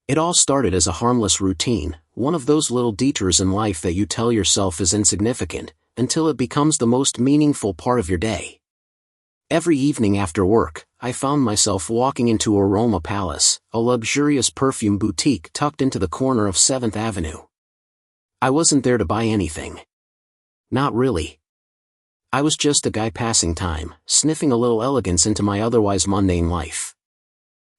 It all started as a harmless routine, one of those little detours in life that you tell yourself is insignificant, until it becomes the most meaningful part of your day. Every evening after work, I found myself walking into Aroma Palace, a luxurious perfume boutique tucked into the corner of 7th Avenue. I wasn't there to buy anything. Not really. I was just a guy passing time, sniffing a little elegance into my otherwise mundane life.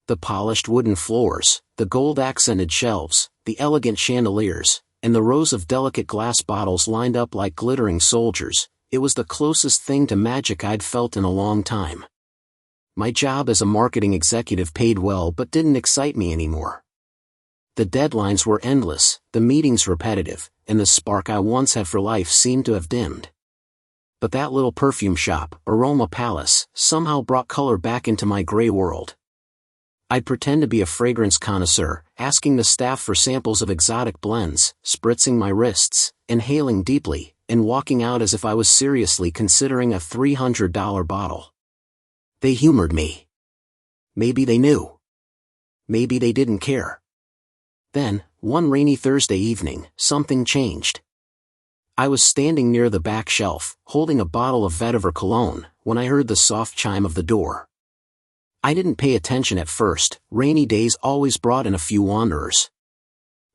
The polished wooden floors, the gold-accented shelves, the elegant chandeliers, and the rows of delicate glass bottles lined up like glittering soldiers, it was the closest thing to magic I'd felt in a long time. My job as a marketing executive paid well but didn't excite me anymore. The deadlines were endless, the meetings repetitive, and the spark I once had for life seemed to have dimmed. But that little perfume shop, Aroma Palace, somehow brought color back into my gray world. I'd pretend to be a fragrance connoisseur, asking the staff for samples of exotic blends, spritzing my wrists, inhaling deeply, and walking out as if I was seriously considering a $300 bottle. They humored me. Maybe they knew. Maybe they didn't care. Then, one rainy Thursday evening, something changed. I was standing near the back shelf, holding a bottle of vetiver cologne, when I heard the soft chime of the door. I didn't pay attention at first, rainy days always brought in a few wanderers.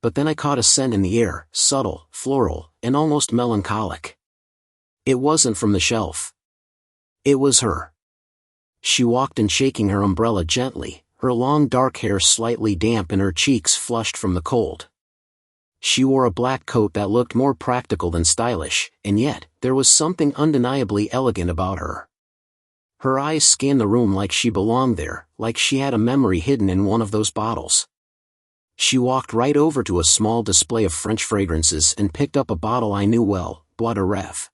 But then I caught a scent in the air, subtle, floral, and almost melancholic. It wasn't from the shelf. It was her. She walked in shaking her umbrella gently, her long dark hair slightly damp and her cheeks flushed from the cold. She wore a black coat that looked more practical than stylish, and yet, there was something undeniably elegant about her. Her eyes scanned the room like she belonged there, like she had a memory hidden in one of those bottles. She walked right over to a small display of French fragrances and picked up a bottle I knew well, Bois de Rêve.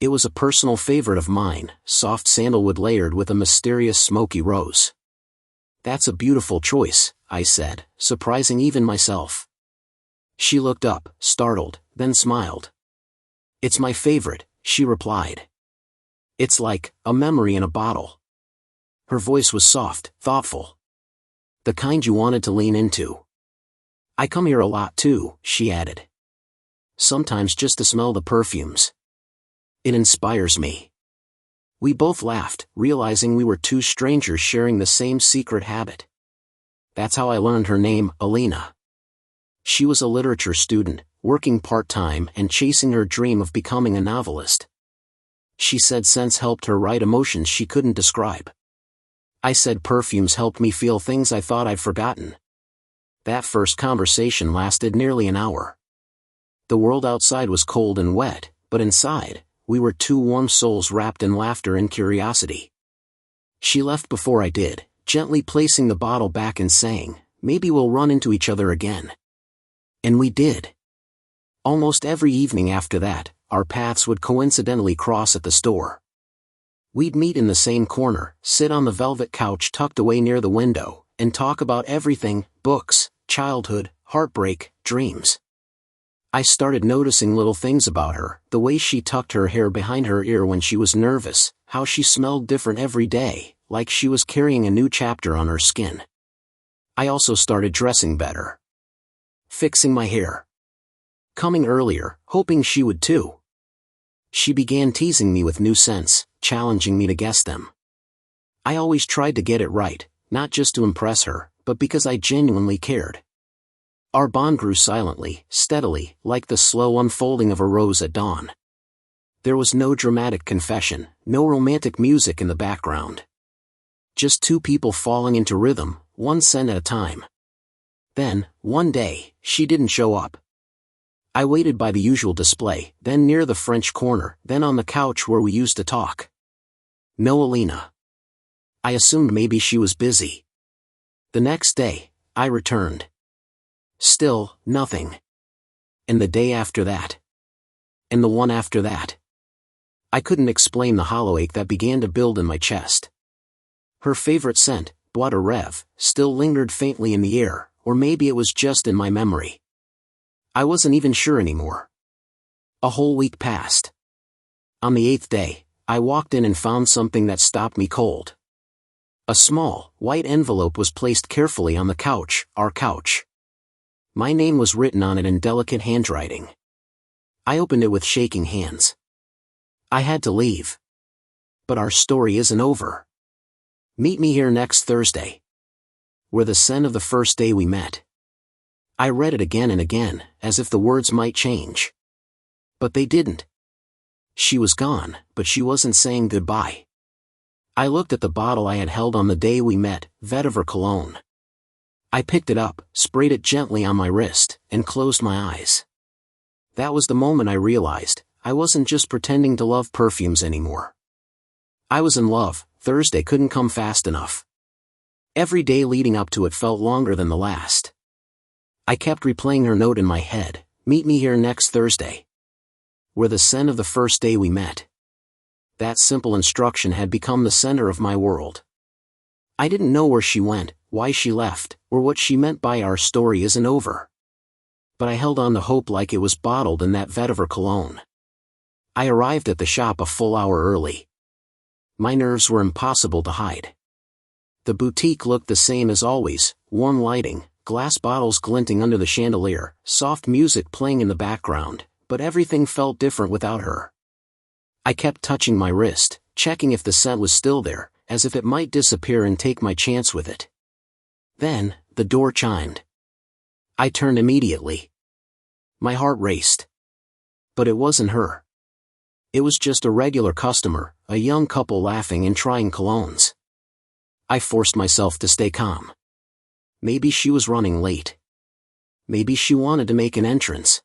It was a personal favorite of mine, soft sandalwood layered with a mysterious smoky rose. "That's a beautiful choice," I said, surprising even myself. She looked up, startled, then smiled. "It's my favorite," she replied. "It's like a memory in a bottle." Her voice was soft, thoughtful. "The kind you wanted to lean into." "I come here a lot too," she added. "Sometimes just to smell the perfumes. It inspires me." We both laughed, realizing we were two strangers sharing the same secret habit. That's how I learned her name, Alina. She was a literature student, working part-time and chasing her dream of becoming a novelist. She said scents helped her write emotions she couldn't describe. I said perfumes helped me feel things I thought I'd forgotten. That first conversation lasted nearly an hour. The world outside was cold and wet, but inside, we were two warm souls wrapped in laughter and curiosity. She left before I did, gently placing the bottle back and saying, "Maybe we'll run into each other again." And we did. Almost every evening after that, our paths would coincidentally cross at the store. We'd meet in the same corner, sit on the velvet couch tucked away near the window, and talk about everything: books, childhood, heartbreak, dreams. I started noticing little things about her, the way she tucked her hair behind her ear when she was nervous, how she smelled different every day, like she was carrying a new chapter on her skin. I also started dressing better. Fixing my hair. Coming earlier, hoping she would too. She began teasing me with new scents, challenging me to guess them. I always tried to get it right, not just to impress her, but because I genuinely cared. Our bond grew silently, steadily, like the slow unfolding of a rose at dawn. There was no dramatic confession, no romantic music in the background. Just two people falling into rhythm, one scent at a time. Then, one day, she didn't show up. I waited by the usual display, then near the French corner, then on the couch where we used to talk. No Alina. I assumed maybe she was busy. The next day, I returned. Still, nothing. And the day after that. And the one after that. I couldn't explain the hollow ache that began to build in my chest. Her favorite scent, Bois de Rêve, still lingered faintly in the air, or maybe it was just in my memory. I wasn't even sure anymore. A whole week passed. On the 8th day, I walked in and found something that stopped me cold. A small, white envelope was placed carefully on the couch, our couch. My name was written on it in delicate handwriting. I opened it with shaking hands. I had to leave. But our story isn't over. Meet me here next Thursday. We're the scent of the first day we met. I read it again and again, as if the words might change. But they didn't. She was gone, but she wasn't saying goodbye. I looked at the bottle I had held on the day we met, vetiver cologne. I picked it up, sprayed it gently on my wrist, and closed my eyes. That was the moment I realized, I wasn't just pretending to love perfumes anymore. I was in love. Thursday couldn't come fast enough. Every day leading up to it felt longer than the last. I kept replaying her note in my head, meet me here next Thursday. We're the scent of the first day we met. That simple instruction had become the center of my world. I didn't know where she went, why she left, or what she meant by our story isn't over. But I held on to hope like it was bottled in that vetiver cologne. I arrived at the shop a full hour early. My nerves were impossible to hide. The boutique looked the same as always, warm lighting, glass bottles glinting under the chandelier, soft music playing in the background, but everything felt different without her. I kept touching my wrist, checking if the scent was still there, as if it might disappear and take my chance with it. Then, the door chimed. I turned immediately. My heart raced. But it wasn't her. It was just a regular customer, a young couple laughing and trying colognes. I forced myself to stay calm. Maybe she was running late. Maybe she wanted to make an entrance.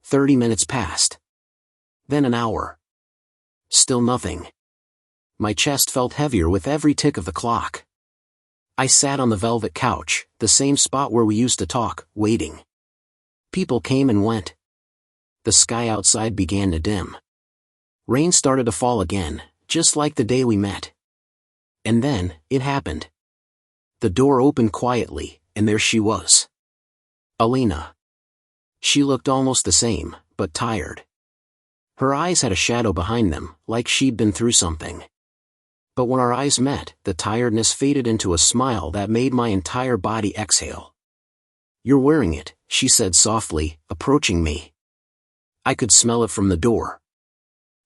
30 minutes passed. Then an hour. Still nothing. My chest felt heavier with every tick of the clock. I sat on the velvet couch, the same spot where we used to talk, waiting. People came and went. The sky outside began to dim. Rain started to fall again, just like the day we met. And then, it happened. The door opened quietly, and there she was. Alina. She looked almost the same, but tired. Her eyes had a shadow behind them, like she'd been through something. But when our eyes met, the tiredness faded into a smile that made my entire body exhale. You're wearing it, she said softly, approaching me. I could smell it from the door.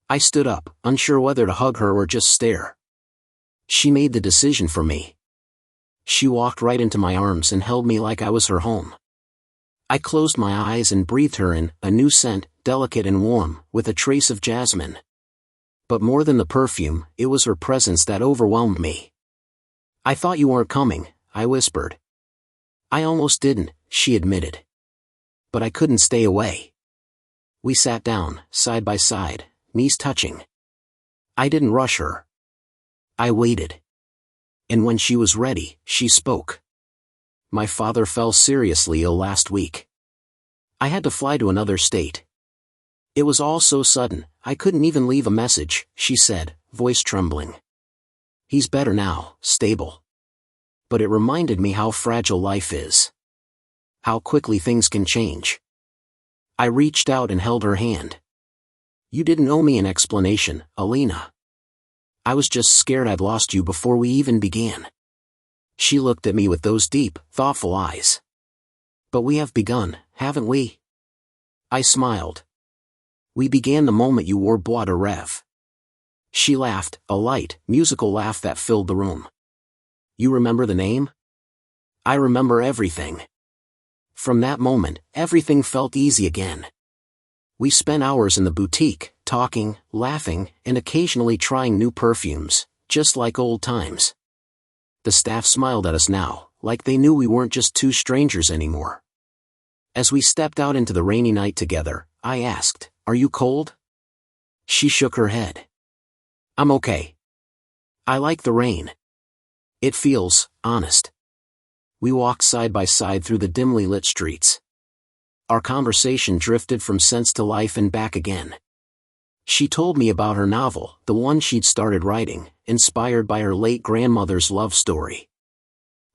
I stood up, unsure whether to hug her or just stare. She made the decision for me. She walked right into my arms and held me like I was her home. I closed my eyes and breathed her in, a new scent, delicate and warm, with a trace of jasmine. But more than the perfume, it was her presence that overwhelmed me. I thought you weren't coming, I whispered. I almost didn't, she admitted. But I couldn't stay away. We sat down, side by side, knees touching. I didn't rush her. I waited. And when she was ready, she spoke. My father fell seriously ill last week. I had to fly to another state. It was all so sudden, I couldn't even leave a message, she said, voice trembling. He's better now, stable. But it reminded me how fragile life is. How quickly things can change. I reached out and held her hand. You didn't owe me an explanation, Alina. I was just scared I'd lost you before we even began. She looked at me with those deep, thoughtful eyes. But we have begun, haven't we? I smiled. We began the moment you wore Bois de Rêve. She laughed, a light, musical laugh that filled the room. You remember the name? I remember everything. From that moment, everything felt easy again. We spent hours in the boutique, talking, laughing, and occasionally trying new perfumes, just like old times. The staff smiled at us now, like they knew we weren't just two strangers anymore. As we stepped out into the rainy night together, I asked, "Are you cold?" She shook her head. "I'm okay. I like the rain. It feels honest." We walked side by side through the dimly lit streets. Our conversation drifted from sense to life and back again. She told me about her novel, the one she'd started writing, inspired by her late grandmother's love story.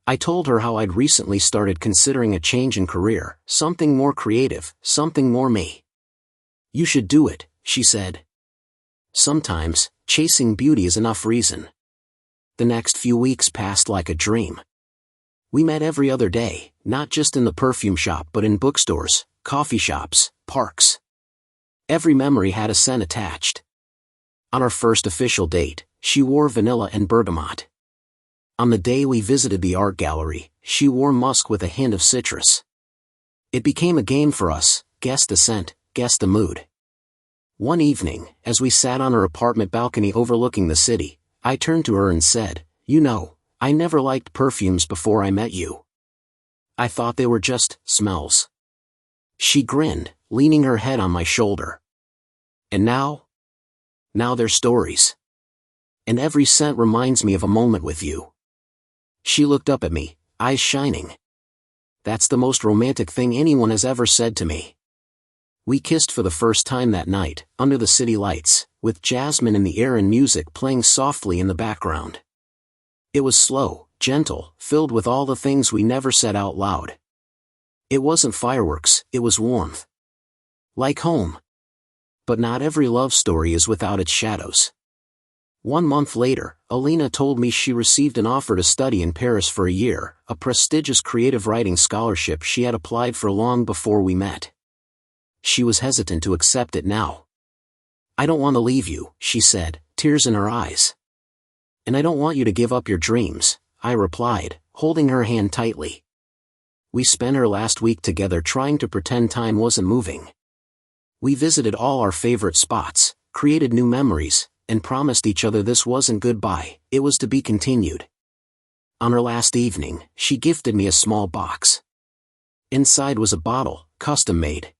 I told her how I'd recently started considering a change in career, something more creative, something more me. You should do it, she said. Sometimes, chasing beauty is enough reason. The next few weeks passed like a dream. We met every other day, not just in the perfume shop but in bookstores, coffee shops, parks. Every memory had a scent attached. On our first official date, she wore vanilla and bergamot. On the day we visited the art gallery, she wore musk with a hint of citrus. It became a game for us, guess the scent, guess the mood. One evening, as we sat on her apartment balcony overlooking the city, I turned to her and said, "You know, I never liked perfumes before I met you. I thought they were just smells." She grinned, leaning her head on my shoulder. "And now? Now they're stories. And every scent reminds me of a moment with you." She looked up at me, eyes shining. "That's the most romantic thing anyone has ever said to me." We kissed for the first time that night, under the city lights, with jasmine in the air and music playing softly in the background. It was slow, gentle, filled with all the things we never said out loud. It wasn't fireworks, it was warmth. Like home. But not every love story is without its shadows. 1 month later, Alina told me she received an offer to study in Paris for a year, a prestigious creative writing scholarship she had applied for long before we met. She was hesitant to accept it now. "I don't want to leave you," she said, tears in her eyes. "And I don't want you to give up your dreams," I replied, holding her hand tightly. We spent our last week together trying to pretend time wasn't moving. We visited all our favorite spots, created new memories, and promised each other this wasn't goodbye, it was to be continued. On our last evening, she gifted me a small box. Inside was a bottle, custom-made.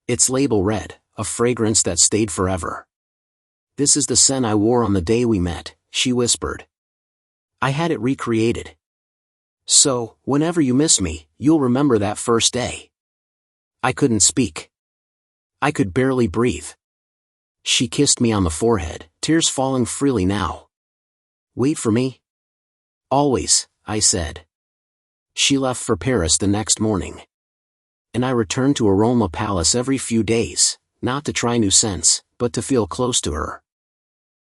Its label read, "A fragrance that stayed forever." "This is the scent I wore on the day we met," she whispered. I had it recreated. "So, whenever you miss me, you'll remember that first day." I couldn't speak. I could barely breathe. She kissed me on the forehead, tears falling freely now. "Wait for me?" "Always," I said. She left for Paris the next morning. And I returned to Aroma Palace every few days, not to try new scents, but to feel close to her.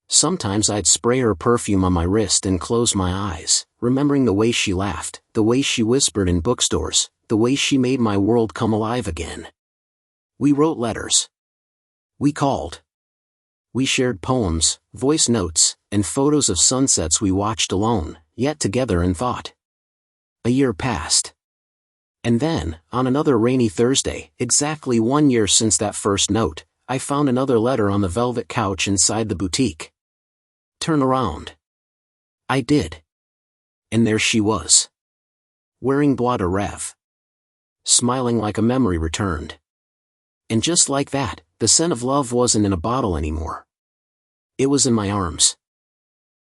Sometimes I'd spray her perfume on my wrist and close my eyes, remembering the way she laughed, the way she whispered in bookstores, the way she made my world come alive again. We wrote letters. We called. We shared poems, voice notes, and photos of sunsets we watched alone, yet together in thought. A year passed. And then, on another rainy Thursday, exactly 1 year since that first note, I found another letter on the velvet couch inside the boutique. "Turn around." I did. And there she was. Wearing bois de rêve. Smiling like a memory returned. And just like that, the scent of love wasn't in a bottle anymore. It was in my arms.